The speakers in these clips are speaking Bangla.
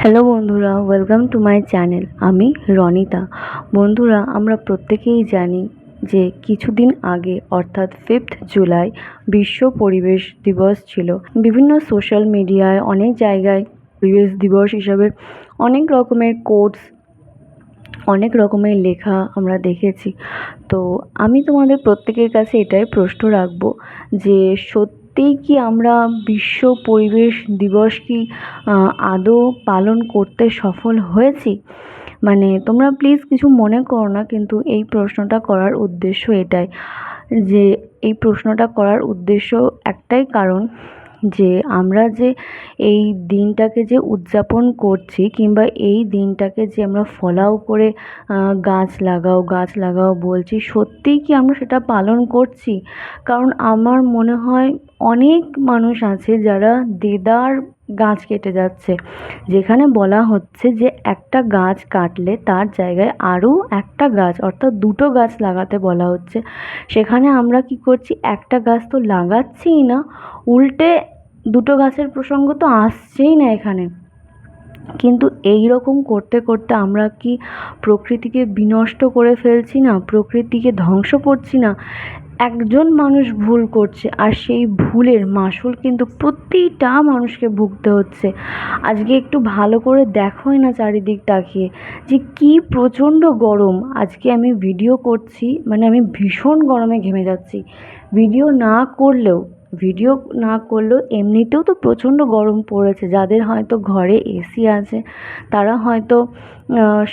হ্যালো বন্ধুরা, ওয়েলকাম টু মাই চ্যানেল। আমি রনিতা। বন্ধুরা, আমরা প্রত্যেকেই জানি যে কিছুদিন আগে অর্থাৎ 5th জুলাই বিশ্ব পরিবেশ দিবস ছিল। বিভিন্ন সোশ্যাল মিডিয়ায় অনেক জায়গায় পরিবেশ দিবস হিসাবে অনেক রকমের কোটস, অনেক রকমের লেখা আমরা দেখেছি। তো আমি তোমাদের প্রত্যেকের কাছে এটাই প্রশ্ন রাখবো যে সত্যিই কি আমরা বিশ্ব পরিবেশ দিবস কি আদৌ পালন করতে সফল হয়েছি? মানে তোমরা প্লিজ কিছু মনে করো না, কিন্তু এই প্রশ্নটা করার উদ্দেশ্য এটাই যে এই প্রশ্নটা করার উদ্দেশ্য একটাই কারণ যে আমরা যে এই দিনটাকে যে উদযাপন করছি, কিংবা এই দিনটাকে যে আমরা ফলাও করে গাছ লাগাও গাছ লাগাও বলছি, সত্যিই কি আমরা সেটা পালন করছি? কারণ আমার মনে হয় অনেক মানুষ আছে যারা দেদার গাছ কেটে যাচ্ছে, যেখানে বলা হচ্ছে যে একটা গাছ কাটলে তার জায়গায় আরও একটা গাছ অর্থাৎ দুটো গাছ লাগাতে বলা হচ্ছে। সেখানে আমরা কি করছি, একটা গাছ তো লাগাচ্ছিই না, উল্টে দুটো গাছের প্রসঙ্গ তো আসছেই না এখানে। কিন্তু এই রকম করতে করতে আমরা কি প্রকৃতিকে বিনষ্ট করে ফেলছি না? প্রকৃতিকে ধ্বংস করছি না? একজন মানুষ ভুল করছে আর সেই ভুলের মাসুল কিন্তু প্রতিটা মানুষকে ভুগতে হচ্ছে। আজকে একটু ভালো করে দেখোই না চারিদিক তাকিয়ে যে কি প্রচণ্ড গরম। আজকে আমি ভিডিও করছি, মানে আমি ভীষণ গরমে ঘেমে যাচ্ছি। ভিডিও না করলেও ভিডিও না করলেও এমনিতেও তো প্রচণ্ড গরম পড়েছে। যাদের হয়তো ঘরে এসি আছে তারা হয়তো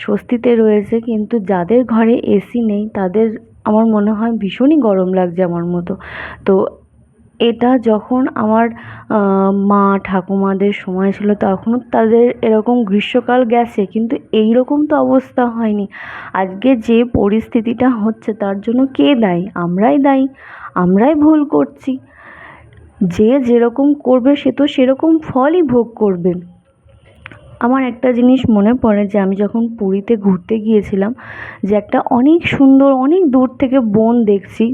স্বস্তিতে রয়েছে, কিন্তু যাদের ঘরে এসি নেই তাদের আমার মনে হয় ভীষণই গরম লাগছে আমার মতো। তো এটা যখন আমার মা ঠাকুমাদের সময় ছিল তখনও তাদের এরকম গ্রীষ্মকাল গেছে, কিন্তু এই রকম তো অবস্থা হয়নি। আজকে যে পরিস্থিতিটা হচ্ছে তার জন্য কে দায়ী? আমরাই দায়ী, আমরাই ভুল করছি। যে যেরকম করবে সে তো সেরকম ফলই ভোগ করবে। আমার একটা জিনিস মনে পড়ে যে আমি যখন পুরীতে ঘুরতে গিয়েছিলাম, যে একটা অনেক সুন্দর অনেক দূর থেকে বন দেখছি।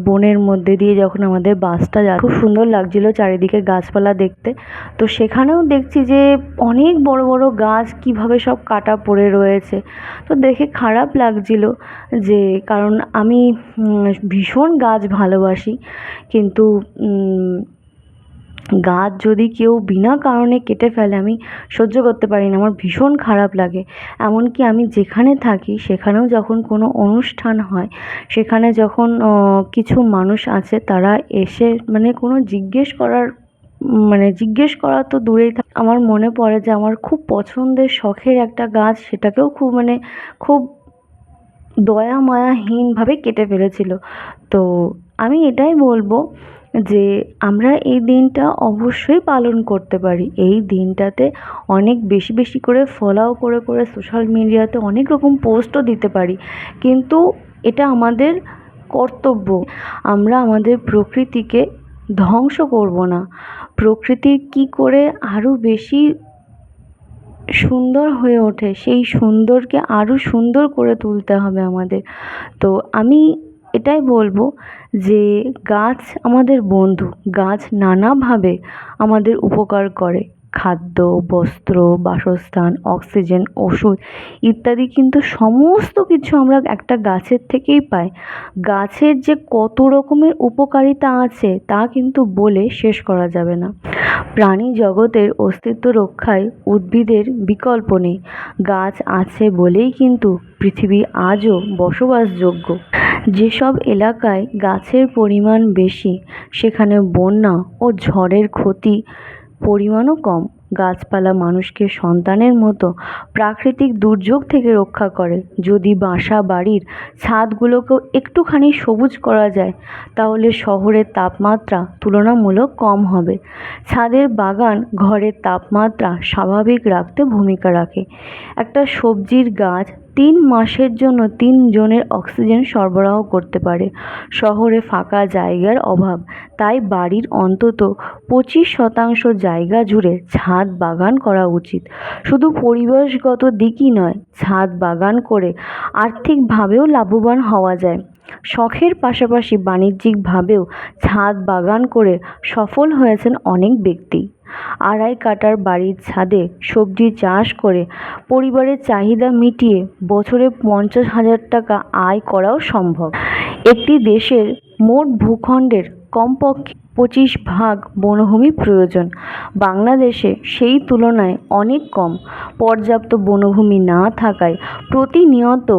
বনের মধ্যে দিয়ে যখন আমাদের বাসটা যাচ্ছে, খুব সুন্দর লাগছিল চারিদিকে গাছপালা দেখতে। তো সেখানেও দেখছি যে অনেক বড় বড় গাছ কিভাবে সব কাটা পড়ে রয়েছে। তো দেখে খারাপ লাগছিল, যে কারণ আমি ভীষণ গাছ ভালোবাসি, কিন্তু গাছ যদি কেউ বিনা কারণে কেটে ফেলে আমি সহ্য করতে পারি না, আমার ভীষণ খারাপ লাগে। এমনকি আমি যেখানে থাকি সেখানেও যখন কোনো অনুষ্ঠান হয়, সেখানে যখন কিছু মানুষ আছে তারা এসে মানে কোনো জিজ্ঞেস করা তো দূরেই থাক, আমার মনে পড়ে যে আমার খুব পছন্দের শখের একটা গাছ, সেটাকেও খুব দয়া মায়াহীনভাবে কেটে ফেলেছিল। তো আমি এটাই বলবো যে আমরা এই দিনটা অবশ্যই পালন করতে পারি। এই দিনটাতে অনেক বেশি বেশি করে ফলাও করে করে সোশ্যাল মিডিয়াতে অনেক রকম পোস্টও দিতে পারি, কিন্তু এটা আমাদের কর্তব্য। আমরা আমাদের প্রকৃতিকে ধ্বংস করব না। প্রকৃতি কি করে আরও বেশি সুন্দর হয়ে ওঠে, সেই সুন্দরকে আরও সুন্দর করে তুলতে হবে আমাদের। তো আমি এটাই বলবো যে গাছ আমাদের বন্ধু। গাছ নানাভাবে আমাদের উপকার করে। খাদ্য, বস্ত্র, বাসস্থান, অক্সিজেন, ওষুধ ইত্যাদি কিন্তু সমস্ত কিছু আমরা একটা গাছের থেকেই পাই। গাছের যে কত রকমের উপকারিতা আছে তা কিন্তু বলে শেষ করা যাবে না। প্রাণী জগতের অস্তিত্ব রক্ষায় উদ্ভিদের বিকল্প নেই। গাছ আছে বলেই কিন্তু পৃথিবী আজও বসবাসযোগ্য। যেসব এলাকায় গাছের পরিমাণ বেশি সেখানে বন্যা ও ঝড়ের ক্ষতি পরিমাণও কম। গাছপালা মানুষকে সন্তানের মতো প্রাকৃতিক দুর্যোগ থেকে রক্ষা করে। যদি বাসা বাড়ির ছাদগুলোকেও একটুখানি সবুজ করা যায় তাহলে শহরের তাপমাত্রা তুলনামূলক কম হবে। ছাদের বাগান ঘরের তাপমাত্রা স্বাভাবিক রাখতে ভূমিকা রাখে। একটা সবজির গাছ 3 মাসের জন্য 3 জনের অক্সিজেন সরবরাহ করতে পারে। শহরে ফাঁকা জায়গার অভাব, তাই বাড়ির অন্তত 25% জায়গা জুড়ে ছাদ বাগান করা উচিত। শুধু পরিবেশগত দিকই নয়, ছাদ বাগান করে আর্থিকভাবেও লাভবান হওয়া যায়। শখের পাশাপাশি বাণিজ্যিকভাবেও ছাদ বাগান করে সফল হয়েছেন অনেক ব্যক্তি। আড়াই কাঠার বাড়ির ছাদে সবজি চাষ করে পরিবারের চাহিদা মিটিয়ে বছরে 50,000 টাকা আয় করাও সম্ভব। একটি দেশের মোট ভূখণ্ডের কমপক্ষে 25% বনভূমি প্রয়োজন। বাংলাদেশে সেই তুলনায় অনেক কম। পর্যাপ্ত বনভূমি না থাকায় প্রতিনিয়ত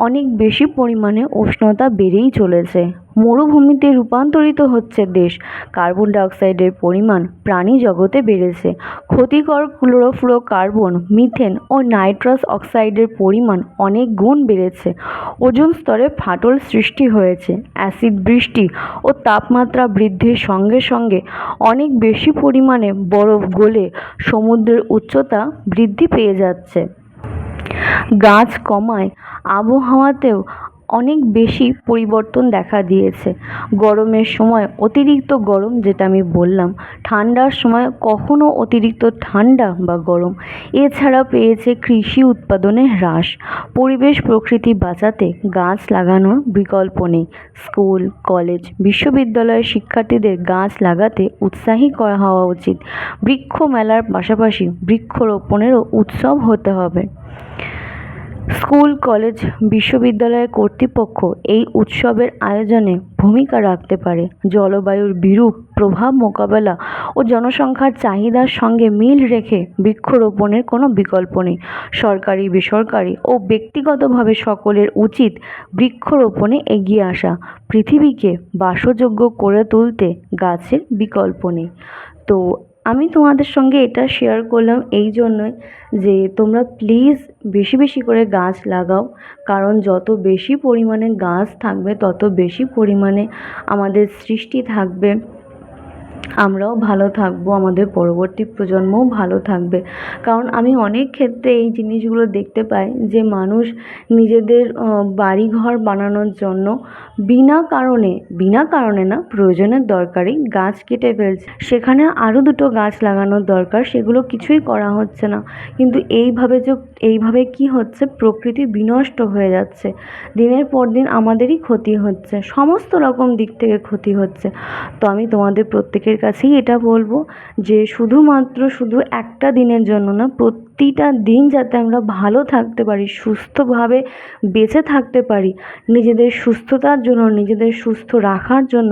অনেক বেশি পরিমাণে উষ্ণতা বেড়েই চলেছে। মরুভূমিতে রূপান্তরিত হচ্ছে দেশ। কার্বন ডাইঅক্সাইডের পরিমাণ প্রাণী জগতে বেড়েছে। ক্ষতিকর ক্লোরোফ্লোরোকার্বন, মিথেন ও নাইট্রাস অক্সাইডের পরিমাণ অনেক গুণ বেড়েছে। ওজোন স্তরে ফাটল সৃষ্টি হয়েছে। অ্যাসিড বৃষ্টি ও তাপমাত্রা বৃদ্ধির সঙ্গে সঙ্গে অনেক বেশি পরিমাণে বরফ গলে সমুদ্রের উচ্চতা বৃদ্ধি পেয়ে যাচ্ছে। গাছ কমায় আবহাওয়াতেও অনেক বেশি পরিবর্তন দেখা দিয়েছে। গরমের সময় অতিরিক্ত গরম, যেটা আমি বললাম, ঠান্ডার সময় কখনো অতিরিক্ত ঠান্ডা বা গরম। এছাড়া পেয়েছে কৃষি উৎপাদনে হ্রাস। পরিবেশ প্রকৃতি বাঁচাতে গাছ লাগানোর বিকল্প নেই। স্কুল, কলেজ, বিশ্ববিদ্যালয়ের শিক্ষার্থীদের গাছ লাগাতে উৎসাহী করা হওয়া উচিত। বৃক্ষ মেলার পাশাপাশি বৃক্ষরোপণেরও উৎসব হতে হবে। স্কুল, কলেজ, বিশ্ববিদ্যালয়ের কর্তৃপক্ষ এই উৎসবের আয়োজনে ভূমিকা রাখতে পারে। জলবায়ুর বিরূপ প্রভাব মোকাবেলা ও জনসংখ্যার চাহিদার সঙ্গে মিল রেখে বৃক্ষরোপণের কোনো বিকল্প নেই। সরকারি, বেসরকারি ও ব্যক্তিগতভাবে সকলের উচিত বৃক্ষরোপণে এগিয়ে আসা। পৃথিবীকে বাসযোগ্য করে তুলতে গাছের বিকল্প নেই। তো আমি তোমাদের সঙ্গে এটা শেয়ার করলাম এই জন্যই যে তোমরা প্লিজ বেশি বেশি করে গাছ লাগাও। কারণ যত বেশি পরিমাণে গাছ থাকবে তত বেশি পরিমাণে আমাদের সৃষ্টি থাকবে, আমরাও ভালো থাকবো, আমাদের পরবর্তী প্রজন্মও ভালো থাকবে। কারণ আমি অনেক ক্ষেত্রে এই জিনিসগুলো দেখতে পাই যে মানুষ নিজেদের বাড়িঘর বানানোর জন্য বিনা কারণে না, প্রয়োজনের দরকারেই গাছ কেটে ফেলছে। সেখানে আরও দুটো গাছ লাগানোর দরকার, সেগুলো কিছুই করা হচ্ছে না। কিন্তু এইভাবে কি হচ্ছে, প্রকৃতি বিনষ্ট হয়ে যাচ্ছে। দিনের পর দিন আমাদেরই ক্ষতি হচ্ছে, সমস্ত রকম দিক থেকে ক্ষতি হচ্ছে। তো আমি তোমাদের প্রত্যেকের কাছেই এটা বলবো যে শুধু একটা দিনের জন্য না, প্রতিটা দিন যাতে আমরা ভালো থাকতে পারি, সুস্থভাবে বেঁচে থাকতে পারি, নিজেদের সুস্থতার জন্য, নিজেদের সুস্থ রাখার জন্য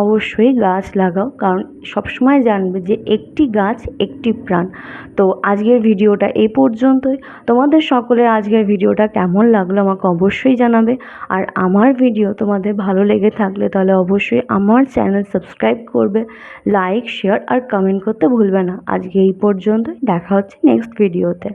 অবশ্যই গাছ লাগাও। কারণ সবসময় জানবে যে একটি গাছ একটি প্রাণ। তো আজকের ভিডিওটা এই পর্যন্তই। তোমাদের সকলের আজকের ভিডিওটা কেমন লাগলো আমাকে অবশ্যই জানাবে। আর আমার ভিডিও তোমাদের ভালো লেগে থাকলে তাহলে অবশ্যই আমার চ্যানেল সাবস্ক্রাইব করবে, লাইক, শেয়ার আর কমেন্ট করতে ভুলবে না। আজকে এই পর্যন্তই, দেখা হচ্ছে নেক্সট ভিডিওতে।